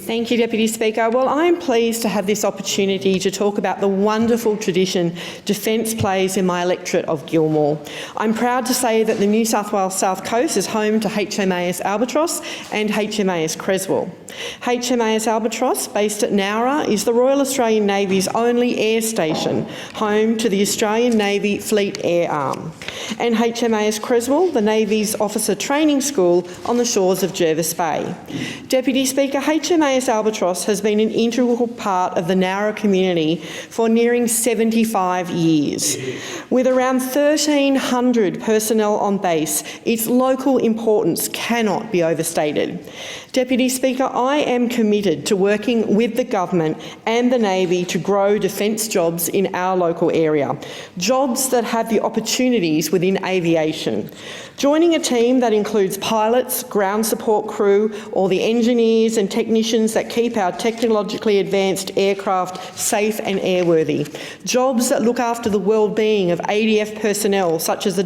Thank you, Deputy Speaker. Well, I'm pleased to have this opportunity to talk about the wonderful tradition Defence plays in my electorate of Gilmore. I'm proud to say that the New South Wales South Coast is home to HMAS Albatross and HMAS Creswell. HMAS Albatross, based at Nowra, is the Royal Australian Navy's only air station, home to the Australian Navy Fleet Air Arm. And HMAS Creswell, the Navy's officer training school on the shores of Jervis Bay. Deputy Speaker, HMAS Albatross has been an integral part of the Nowra community for nearing 75 years. With around 1,300 personnel on base, its local importance cannot be overstated. Deputy Speaker, I am committed to working with the government and the Navy to grow defence jobs in our local area, jobs that have the opportunities within aviation. Joining a team that includes pilots, ground support crew, or the engineers and technicians that keep our technologically advanced aircraft safe and airworthy. Jobs that look after the well-being of ADF personnel such as a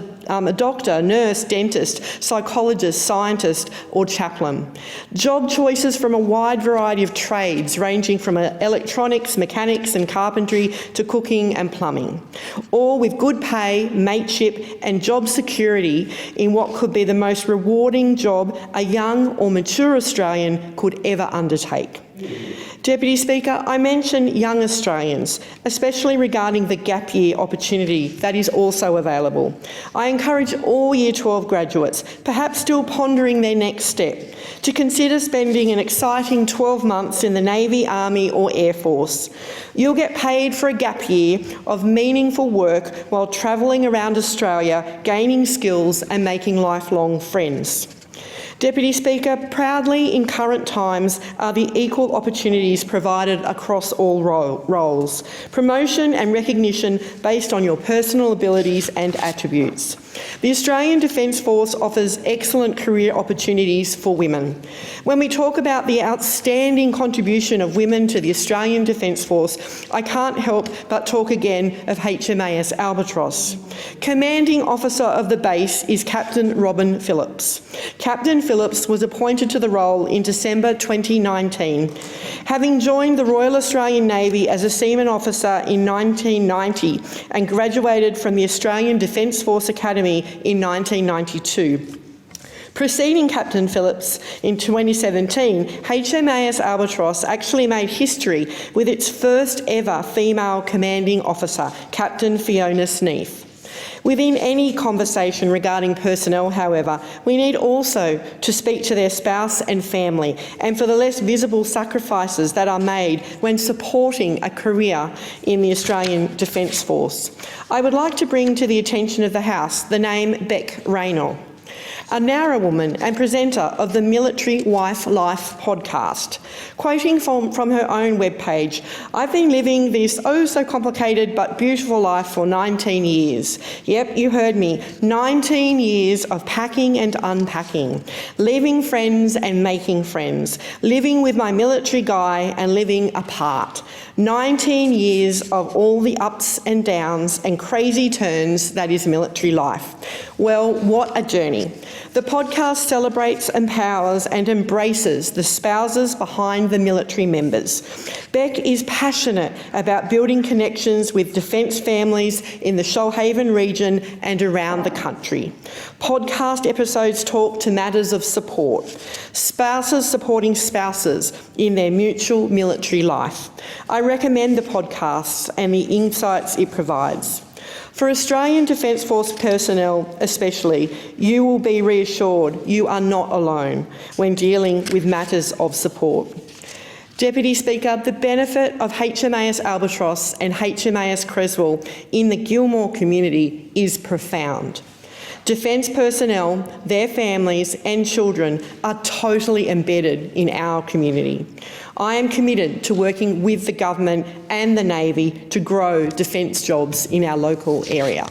doctor, nurse, dentist, psychologist, scientist or chaplain. Job choices from a wide variety of trades ranging from electronics, mechanics and carpentry to cooking and plumbing. All with good pay, mateship and job security in what could be the most rewarding job a young or mature Australian could ever undertake. Deputy Speaker, I mention young Australians, especially regarding the gap year opportunity that is also available. I encourage all Year 12 graduates, perhaps still pondering their next step, to consider spending an exciting 12 months in the Navy, Army or Air Force. You'll get paid for a gap year of meaningful work while travelling around Australia, gaining skills and making lifelong friends. Deputy Speaker, proudly in current times are the equal opportunities provided across all roles, promotion and recognition based on your personal abilities and attributes. The Australian Defence Force offers excellent career opportunities for women. When we talk about the outstanding contribution of women to the Australian Defence Force, I can't help but talk again of HMAS Albatross. Commanding officer of the base is Captain Robin Phillips. Captain Phillips was appointed to the role in December 2019. Having joined the Royal Australian Navy as a seaman officer in 1990 and graduated from the Australian Defence Force Academy in 1992. Preceding Captain Phillips in 2017, HMAS Albatross actually made history with its first ever female commanding officer, Captain Fiona Sneath. Within any conversation regarding personnel, however, we need also to speak to their spouse and family and for the less visible sacrifices that are made when supporting a career in the Australian Defence Force. I would like to bring to the attention of the House the name Beck Raynor, a Nowra woman and presenter of the Military Wife Life podcast. Quoting from her own webpage, "I've been living this oh-so-complicated but beautiful life for 19 years. Yep, you heard me, 19 years of packing and unpacking, leaving friends and making friends, living with my military guy and living apart. 19 years of all the ups and downs and crazy turns that is military life. Well, what a journey." The podcast celebrates, empowers and embraces the spouses behind the military members. Beck is passionate about building connections with defence families in the Shoalhaven region and around the country. Podcast episodes talk to matters of support, spouses supporting spouses in their mutual military life. I recommend the podcasts and the insights it provides. For Australian Defence Force personnel especially, you will be reassured you are not alone when dealing with matters of support. Deputy Speaker, the benefit of HMAS Albatross and HMAS Creswell in the Gilmore community is profound. Defence personnel, their families and children are totally embedded in our community. I am committed to working with the government and the Navy to grow defence jobs in our local area.